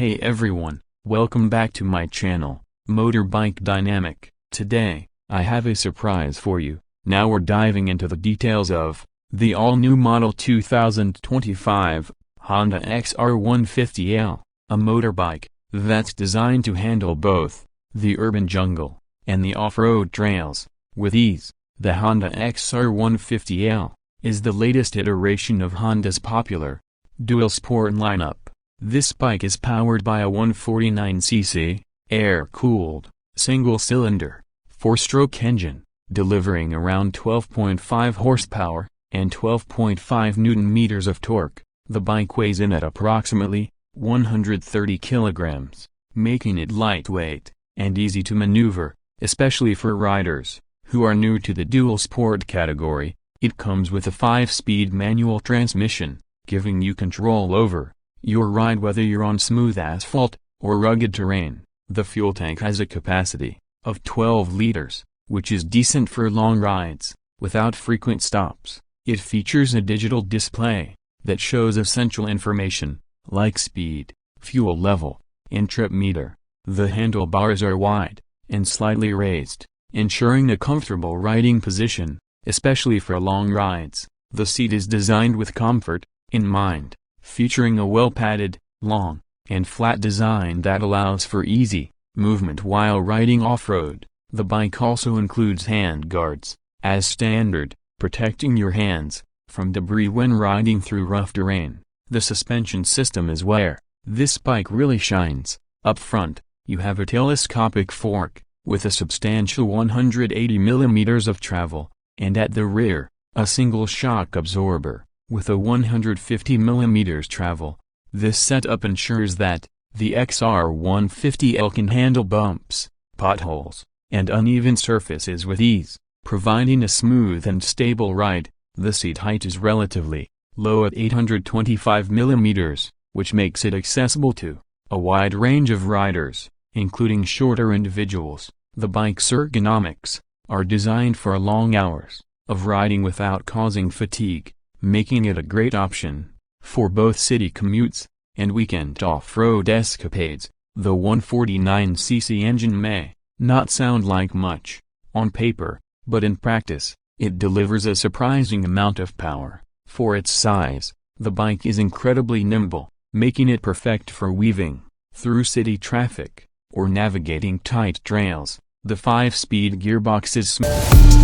Hey everyone, welcome back to my channel, Motorbike Dynamic. Today, I have a surprise for you. Now we're diving into the details of the all-new model 2025 Honda XR150L, a motorbike that's designed to handle both the urban jungle and the off-road trails with ease. The Honda XR150L is the latest iteration of Honda's popular dual sport lineup. This bike is powered by a 149cc, air-cooled, single-cylinder, 4-stroke engine, delivering around 12.5 horsepower and 12.5 newton-meters of torque. The bike weighs in at approximately 130 kilograms, making it lightweight and easy to maneuver, especially for riders who are new to the dual sport category. It comes with a 5-speed manual transmission, giving you control over your ride whether you're on smooth asphalt or rugged terrain. The fuel tank has a capacity of 12 liters, which is decent for long rides without frequent stops. It features a digital display that shows essential information like speed, fuel level, and trip meter. The handlebars are wide and slightly raised, ensuring a comfortable riding position, especially for long rides. The seat is designed with comfort in mind, featuring a well-padded, long, and flat design that allows for easy movement while riding off-road. The bike also includes hand guards, as standard, protecting your hands from debris when riding through rough terrain. The suspension system is where this bike really shines. Up front, you have a telescopic fork with a substantial 180 millimeters of travel, and at the rear, a single shock absorber with a 150 millimeters travel. This setup ensures that the XR150L can handle bumps, potholes, and uneven surfaces with ease, providing a smooth and stable ride. The seat height is relatively low at 825 millimeters, which makes it accessible to a wide range of riders, including shorter individuals. The bike's ergonomics are designed for long hours of riding without causing fatigue, making it a great option for both city commutes and weekend off-road escapades. The 149cc engine may not sound like much on paper, but in practice, it delivers a surprising amount of power. For its size, the bike is incredibly nimble, making it perfect for weaving through city traffic or navigating tight trails. The 5-speed gearbox is smooth.